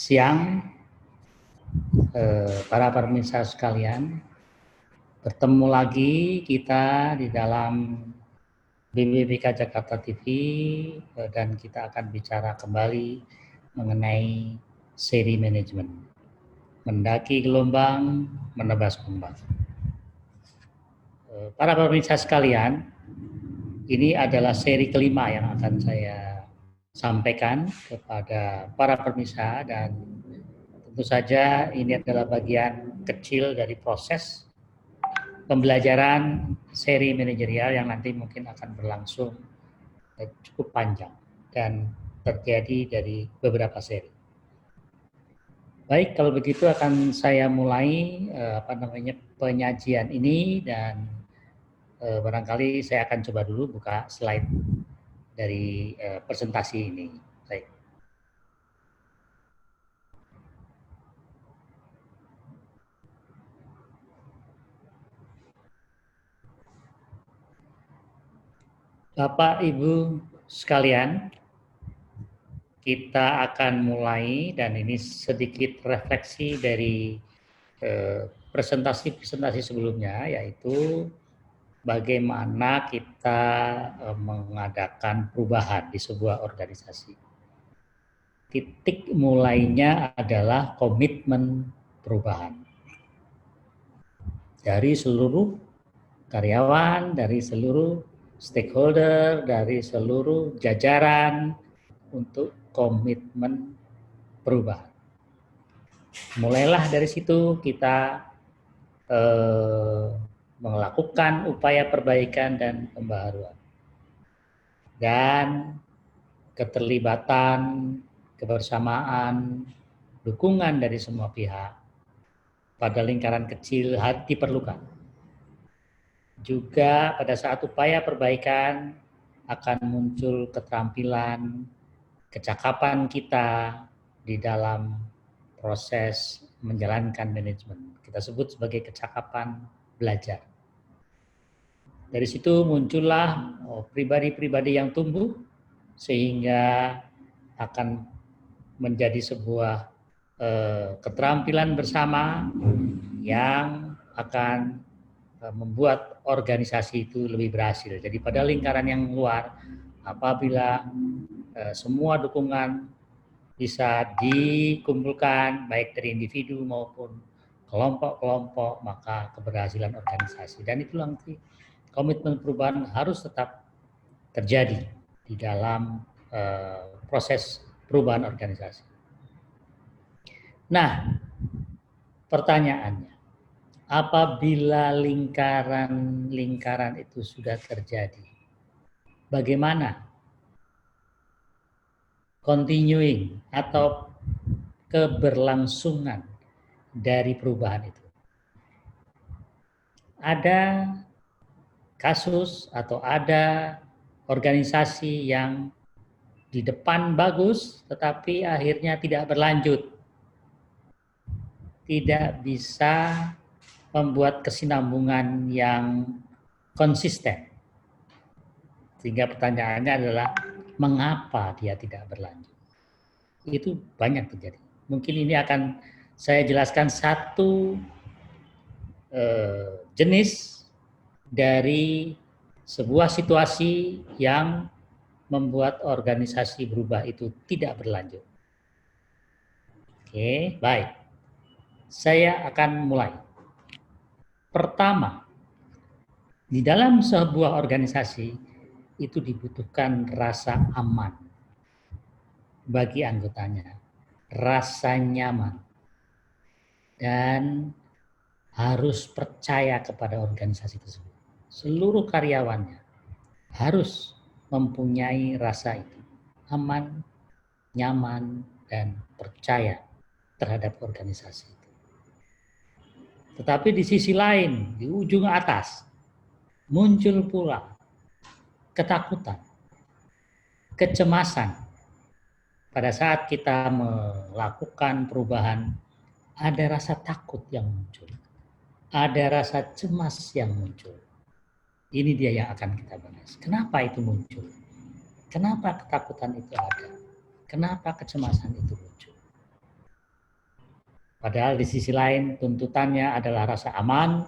siang, para pemirsa sekalian. Bertemu lagi kita di dalam BBBK Jakarta TV dan kita akan bicara kembali mengenai seri manajemen. Mendaki gelombang, menebas ombak. Para pemirsa sekalian, ini adalah seri kelima yang akan saya sampaikan kepada para pemirsa dan tentu saja ini adalah bagian kecil dari proses pembelajaran seri manajerial yang nanti mungkin akan berlangsung cukup panjang dan terjadi dari beberapa seri. Baik, kalau begitu akan saya mulai penyajian ini dan barangkali saya akan coba dulu buka slide dari presentasi ini. Baik. Bapak Ibu sekalian, kita akan mulai dan ini sedikit refleksi dari presentasi-presentasi sebelumnya, yaitu bagaimana kita mengadakan perubahan di sebuah organisasi. Titik mulainya adalah komitmen perubahan dari seluruh karyawan, dari seluruh stakeholder, dari seluruh jajaran untuk komitmen perubahan. Mulailah dari situ kita melakukan upaya perbaikan dan pembaharuan. Dan keterlibatan, kebersamaan, dukungan dari semua pihak pada lingkaran kecil diperlukan. Juga pada saat upaya perbaikan akan muncul keterampilan, kecakapan kita di dalam proses menjalankan manajemen. Kita sebut sebagai kecakapan belajar. Dari situ muncullah pribadi-pribadi yang tumbuh sehingga akan menjadi sebuah keterampilan bersama yang akan membuat organisasi itu lebih berhasil. Jadi pada lingkaran yang luar, apabila semua dukungan bisa dikumpulkan baik dari individu maupun kelompok-kelompok, maka keberhasilan organisasi. Dan itu nanti komitmen perubahan harus tetap terjadi di dalam proses perubahan organisasi. Nah, pertanyaannya, apabila lingkaran itu sudah terjadi, bagaimana continuing atau keberlangsungan dari perubahan itu? Ada kasus atau ada organisasi yang di depan bagus tetapi akhirnya tidak berlanjut, tidak bisa membuat kesinambungan yang konsisten. Sehingga pertanyaannya adalah mengapa dia tidak berlanjut? Itu banyak terjadi. Mungkin ini akan saya jelaskan satu jenis dari sebuah situasi yang membuat organisasi berubah itu tidak berlanjut. Oke, baik. Saya akan mulai. Pertama, di dalam sebuah organisasi itu dibutuhkan rasa aman bagi anggotanya, rasa nyaman, dan harus percaya kepada organisasi tersebut. Seluruh karyawannya harus mempunyai rasa itu, aman, nyaman, dan percaya terhadap organisasi itu. Tetapi di sisi lain, di ujung atas, muncul pula ketakutan, kecemasan. Pada saat kita melakukan perubahan, ada rasa takut yang muncul, ada rasa cemas yang muncul. Ini dia yang akan kita bahas. Kenapa itu muncul? Kenapa ketakutan itu ada? Kenapa kecemasan itu muncul? Padahal di sisi lain tuntutannya adalah rasa aman,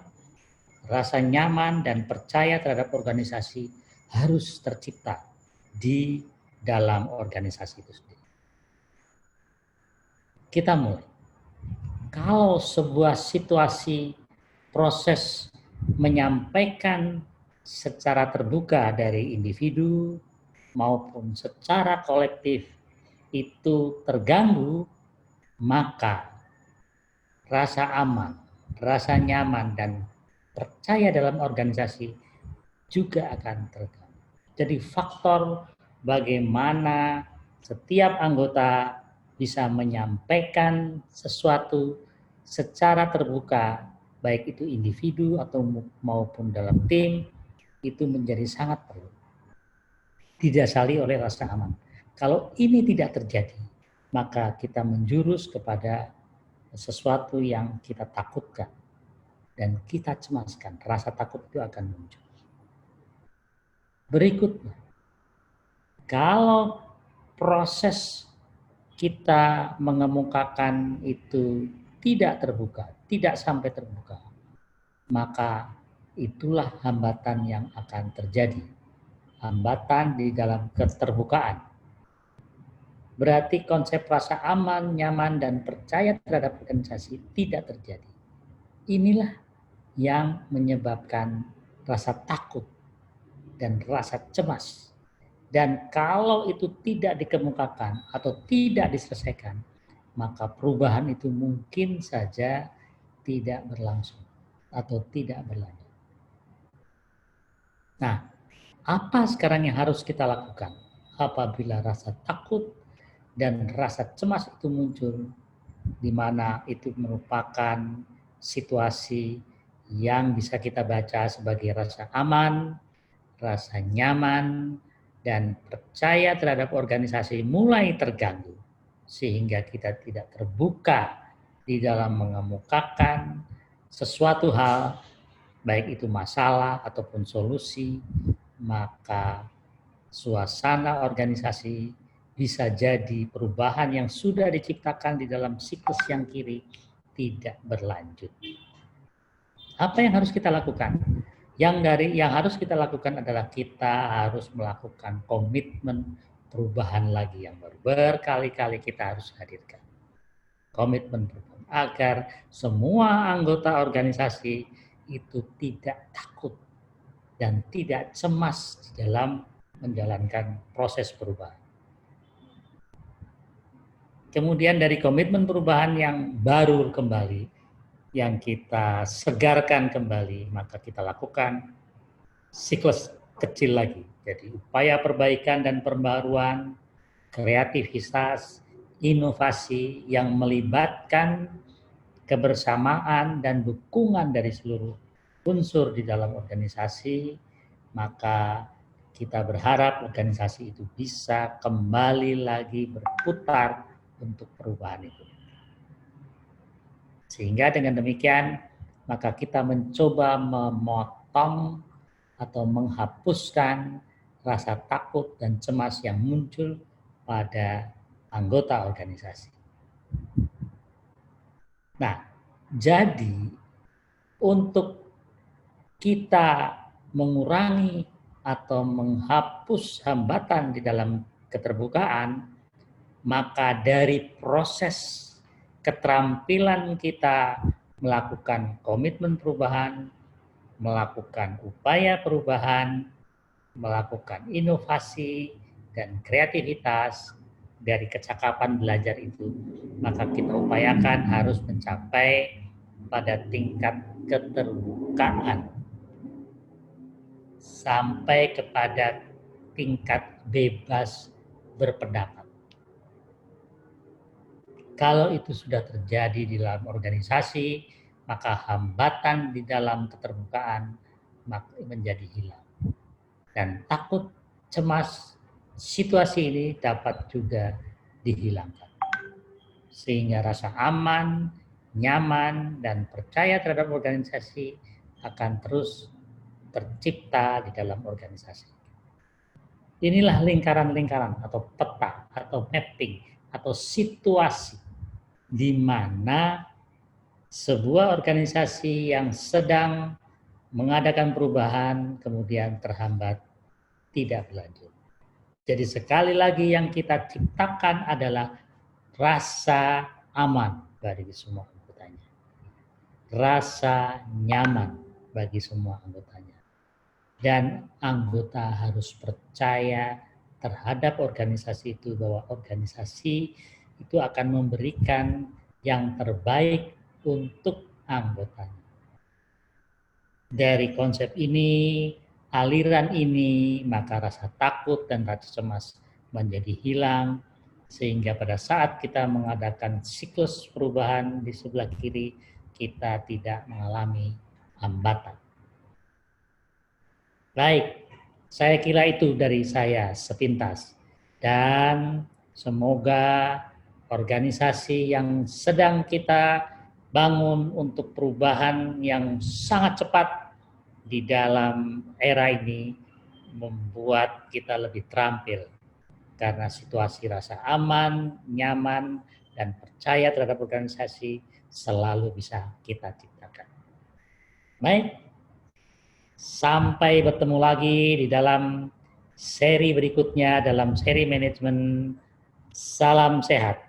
rasa nyaman dan percaya terhadap organisasi harus tercipta di dalam organisasi itu sendiri. Kita mulai. Kalau sebuah situasi proses menyampaikan secara terbuka dari individu maupun secara kolektif itu terganggu, maka rasa aman, rasa nyaman, dan percaya dalam organisasi juga akan terganggu. Jadi faktor bagaimana setiap anggota bisa menyampaikan sesuatu secara terbuka, baik itu individu atau maupun dalam tim, itu menjadi sangat perlu. Didasari oleh rasa aman. Kalau ini tidak terjadi, maka kita menjurus kepada sesuatu yang kita takutkan dan kita cemaskan. Rasa takut itu akan muncul. Berikutnya, kalau proses kita mengemukakan itu tidak terbuka, tidak sampai terbuka, maka itulah hambatan yang akan terjadi. Hambatan di dalam keterbukaan. Berarti konsep rasa aman, nyaman, dan percaya terhadap organisasi tidak terjadi. Inilah yang menyebabkan rasa takut dan rasa cemas. Dan kalau itu tidak dikemukakan atau tidak diselesaikan, maka perubahan itu mungkin saja tidak berlangsung atau tidak berlanjut. Nah, apa sekarang yang harus kita lakukan apabila rasa takut dan rasa cemas itu muncul, di mana itu merupakan situasi yang bisa kita baca sebagai rasa aman, rasa nyaman, dan percaya terhadap organisasi mulai terganggu, sehingga kita tidak terbuka di dalam mengemukakan sesuatu hal, baik itu masalah ataupun solusi, maka suasana organisasi bisa jadi perubahan yang sudah diciptakan di dalam siklus yang kiri tidak berlanjut. Apa yang harus kita lakukan? Yang harus kita lakukan adalah kita harus melakukan komitmen perubahan lagi yang baru. Berkali-kali kita harus hadirkan komitmen perubahan agar semua anggota organisasi itu tidak takut dan tidak cemas di dalam menjalankan proses perubahan. Kemudian dari komitmen perubahan yang baru kembali, yang kita segarkan kembali, maka kita lakukan siklus kecil lagi. Jadi upaya perbaikan dan pembaruan, kreativitas, inovasi yang melibatkan kebersamaan dan dukungan dari seluruh unsur di dalam organisasi, maka kita berharap organisasi itu bisa kembali lagi berputar untuk perubahan itu. Sehingga dengan demikian, maka kita mencoba memotong atau menghapuskan rasa takut dan cemas yang muncul pada anggota organisasi. Nah, jadi untuk kita mengurangi atau menghapus hambatan di dalam keterbukaan, maka dari proses keterampilan kita melakukan komitmen perubahan, melakukan upaya perubahan, melakukan inovasi dan kreativitas dari kecakapan belajar itu, maka kita upayakan harus mencapai pada tingkat keterbukaan sampai kepada tingkat bebas berpendapat. Kalau itu sudah terjadi di dalam organisasi, maka hambatan di dalam keterbukaan menjadi hilang. Dan takut, cemas, situasi ini dapat juga dihilangkan. Sehingga rasa aman, nyaman, dan percaya terhadap organisasi akan terus tercipta di dalam organisasi. Inilah lingkaran-lingkaran atau peta atau mapping atau situasi di mana sebuah organisasi yang sedang mengadakan perubahan kemudian terhambat, tidak berlanjut. Jadi sekali lagi yang kita ciptakan adalah rasa aman bagi semua anggotanya. Rasa nyaman bagi semua anggotanya. Dan anggota harus percaya terhadap organisasi itu, bahwa organisasi itu akan memberikan yang terbaik untuk anggotanya. Dari konsep ini, aliran ini, maka rasa takut dan rasa cemas menjadi hilang, sehingga pada saat kita mengadakan siklus perubahan di sebelah kiri, kita tidak mengalami hambatan. Baik, saya kira itu dari saya sepintas. Dan semoga organisasi yang sedang kita bangun untuk perubahan yang sangat cepat di dalam era ini membuat kita lebih terampil. Karena situasi rasa aman, nyaman, dan percaya terhadap organisasi selalu bisa kita ciptakan. Baik, sampai bertemu lagi di dalam seri berikutnya, dalam seri manajemen. Salam sehat.